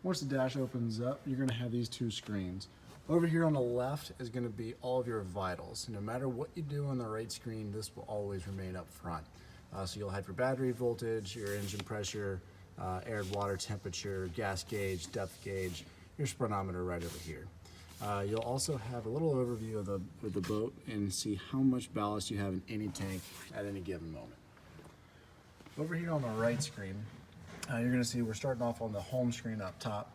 Once the dash opens up, you're gonna have these two screens. Over here on the left is gonna be all of your vitals. No matter what you do on the right screen, this will always remain up front. So you'll have your battery voltage, your engine pressure, air and water temperature, gas gauge, depth gauge, your speedometer right over here. You'll also have a little overview of the boat and see how much ballast you have in any tank at any given moment. Over here on the right screen, you're gonna see we're starting off on the home screen up top.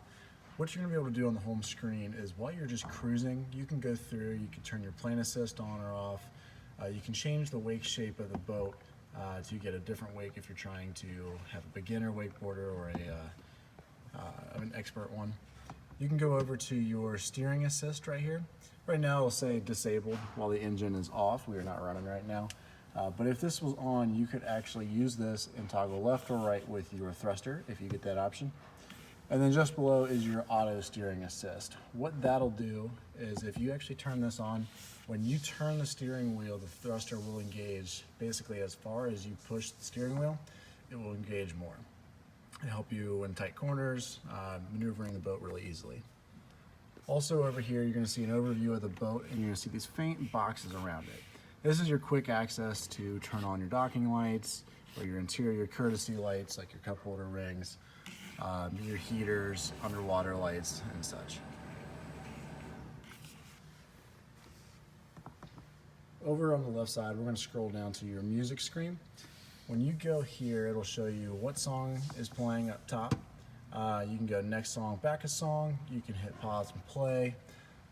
What you're gonna be able to do on the home screen is while you're just cruising, you can go through, you can turn your plane assist on or off. You can change the wake shape of the boat to get a different wake if you're trying to have a beginner wakeboarder or an expert one. You can go over to your steering assist right here. Right now it'll say disabled while the engine is off. We are not running right now. But if this was on, you could actually use this and toggle left or right with your thruster if you get that option. And then just below is your auto steering assist. What that'll do is if you actually turn this on, when you turn the steering wheel, the thruster will engage basically as far as you push the steering wheel, it will engage more. It'll help you in tight corners, maneuvering the boat really easily. Also over here, you're gonna see an overview of the boat and you're gonna see these faint boxes around it. This is your quick access to turn on your docking lights or your interior courtesy lights like your cup holder rings, your heaters, underwater lights, and such. Over on the left side, we're going to scroll down to your music screen. When you go here, it'll show you what song is playing up top. You can go next song, back a song. You can hit pause and play.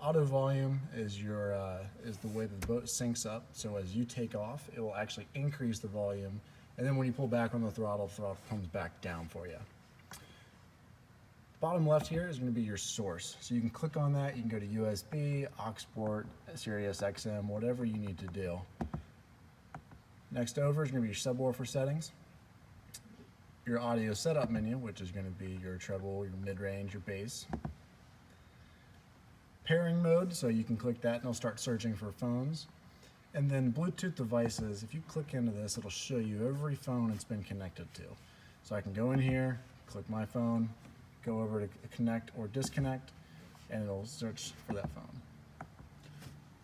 Auto volume is the way that the boat syncs up. So as you take off, it will actually increase the volume. And then when you pull back on the throttle comes back down for you. Bottom left here is going to be your source. So you can click on that. You can go to USB, aux port, Sirius XM, whatever you need to do. Next over is going to be your subwoofer settings. Your audio setup menu, which is going to be your treble, your mid-range, your bass. Pairing mode, so you can click that and it'll start searching for phones. And then Bluetooth devices, if you click into this, it'll show you every phone it's been connected to. So I can go in here, click my phone, go over to connect or disconnect, and it'll search for that phone.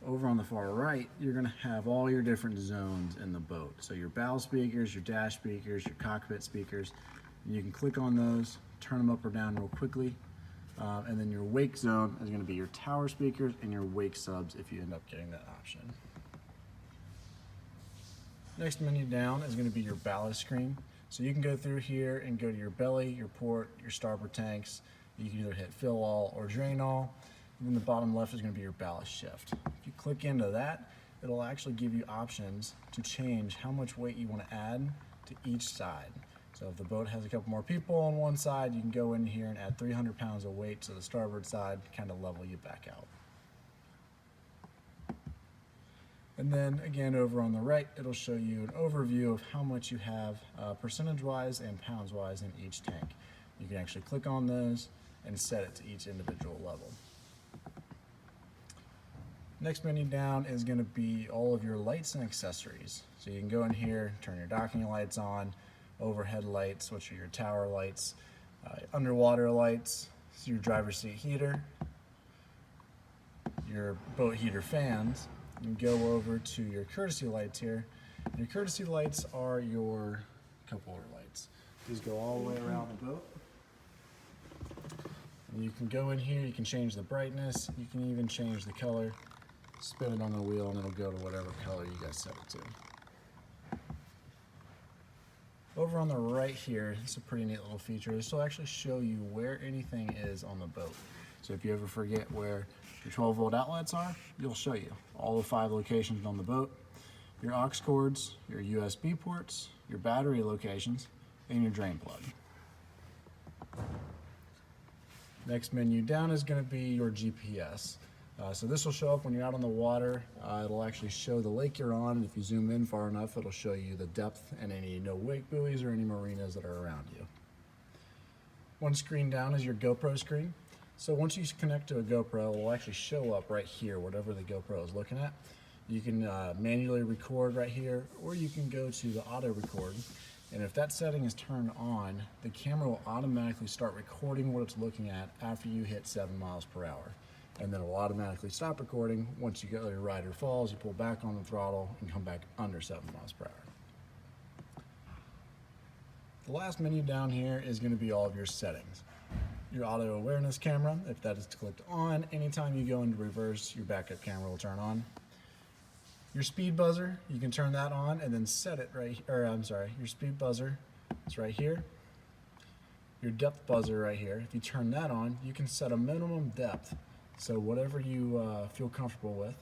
Over on the far right, you're gonna have all your different zones in the boat. So your bow speakers, your dash speakers, your cockpit speakers, and you can click on those, turn them up or down real quickly. And then your wake zone is going to be your tower speakers and your wake subs if you end up getting that option. Next menu down is going to be your ballast screen. So you can go through here and go to your belly, your port, your starboard tanks. You can either hit fill all or drain all. And then the bottom left is going to be your ballast shift. If you click into that, it'll actually give you options to change how much weight you want to add to each side. So if the boat has a couple more people on one side, you can go in here and add 300 pounds of weight to the starboard side, kind of level you back out. And then again, over on the right, it'll show you an overview of how much you have percentage-wise and pounds-wise in each tank. You can actually click on those and set it to each individual level. Next menu down is going to be all of your lights and accessories. So you can go in here, turn your docking lights on, overhead lights, which are your tower lights, underwater lights, your driver's seat heater, your boat heater fans. You can go over to your courtesy lights here. Your courtesy lights are your cup holder lights. These go all the way around the boat. And you can go in here, you can change the brightness, you can even change the color, spin it on the wheel and it'll go to whatever color you guys set it to. Over on the right here, it's a pretty neat little feature. This will actually show you where anything is on the boat. So if you ever forget where your 12-volt outlets are, it'll show you all the 5 locations on the boat, your aux cords, your USB ports, your battery locations, and your drain plug. Next menu down is going to be your GPS. So this will show up when you're out on the water. It'll actually show the lake you're on, and if you zoom in far enough, it'll show you the depth and any no wake buoys or any marinas that are around you. One screen down is your Gopro screen. So once you connect to a GoPro, it will actually show up right here, whatever the GoPro is looking at. You can manually record right here, or you can go to the auto record. And if that setting is turned on, the camera will automatically start recording what it's looking at after you hit 7 miles per hour. And then it will automatically stop recording once you get your rider falls, you pull back on the throttle and come back under 7 miles per hour. The last menu down here is going to be all of your settings. Your auto awareness camera, if that is clicked on, anytime you go into reverse, your backup camera will turn on. Your speed buzzer, you can turn that on and then set it your speed buzzer is right here. Your depth buzzer right here, if you turn that on, you can set a minimum depth. So whatever you feel comfortable with,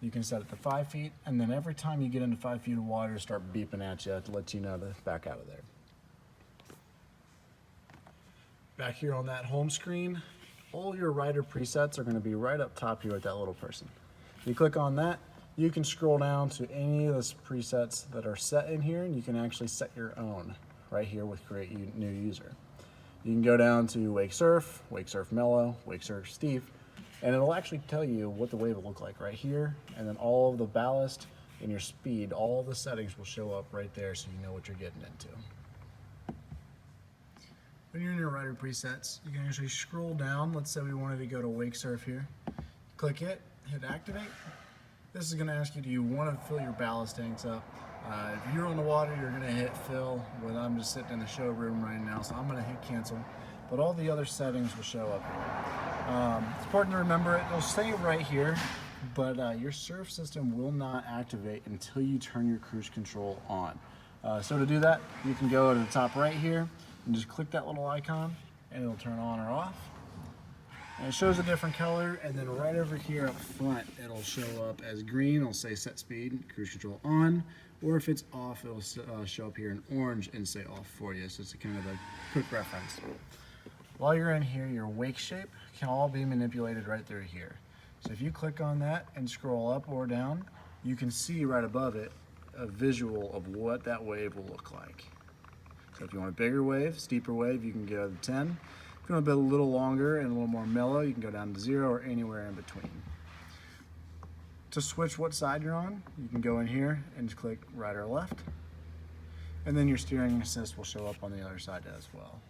you can set it to 5 feet, and then every time you get into 5 feet of water, start beeping at you to let you know to back out of there. Back here on that home screen, all your rider presets are going to be right up top here with that little person. If you click on that, you can scroll down to any of the presets that are set in here, and you can actually set your own right here with Create New User. You can go down to Wake Surf Mellow, Wake Surf Steep, and it'll actually tell you what the wave will look like right here, and then all of the ballast and your speed, all the settings will show up right there so you know what you're getting into. When you're in your rider presets, you can actually scroll down. Let's say we wanted to go to Wake Surf here. Click it, hit activate. This is going to ask you, do you want to fill your ballast tanks up? If you're on the water, you're going to hit fill. When I'm just sitting in the showroom right now, so I'm going to hit cancel. But all the other settings will show up here. It's important to remember it'll stay right here, but your surf system will not activate until you turn your cruise control on. So to do that, you can go to the top right here and just click that little icon, and it'll turn on or off. And it shows a different color, and then right over here up front, it'll show up as green. It'll say set speed, cruise control on, or if it's off, it'll show up here in orange and say off for you. So it's a kind of a quick reference. While you're in here, your wake shape can all be manipulated right through here. So if you click on that and scroll up or down, you can see right above it a visual of what that wave will look like. So if you want a bigger wave, steeper wave, you can go to 10. If you want to be a little longer and a little more mellow, you can go down to 0 or anywhere in between. To switch what side you're on, you can go in here and just click right or left. And then your steering assist will show up on the other side as well.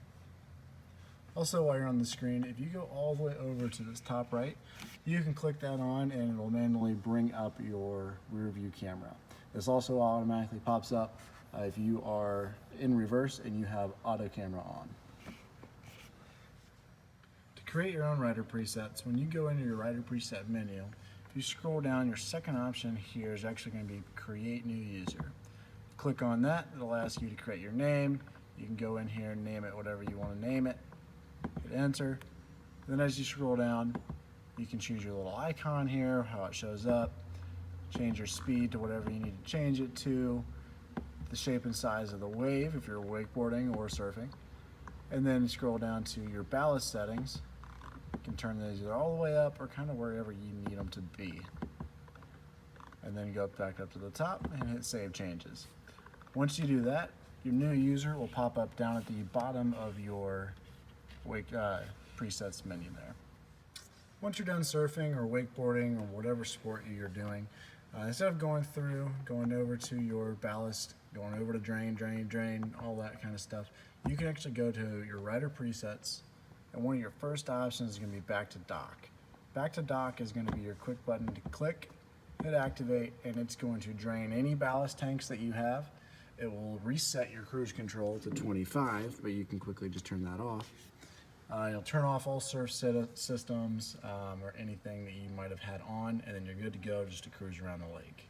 Also, while you're on the screen, if you go all the way over to this top right, you can click that on and it will manually bring up your rear view camera. This also automatically pops up if you are in reverse and you have auto camera on. Create your own rider presets. When you go into your rider preset menu, if you scroll down, your second option here is actually going to be Create New User. Click on that, it'll ask you to create your name. You can go in here and name it whatever you want to name it. Hit enter. Then as you scroll down, you can choose your little icon here, how it shows up, change your speed to whatever you need to change it to, the shape and size of the wave if you're wakeboarding or surfing, and then scroll down to your ballast settings. You can turn these either all the way up or kind of wherever you need them to be. And then go back up to the top and hit Save Changes. Once you do that, your new user will pop up down at the bottom of your wake presets menu there. Once you're done surfing or wakeboarding or whatever sport you're doing, instead of going over to your ballast, going over to drain, all that kind of stuff, you can actually go to your rider presets, and one of your first options is going to be back to dock. Back to dock is going to be your quick button to click, hit activate, and it's going to drain any ballast tanks that you have. It will reset your cruise control to 25, but you can quickly just turn that off. It'll turn off all surf systems or anything that you might have had on, and then you're good to go just to cruise around the lake.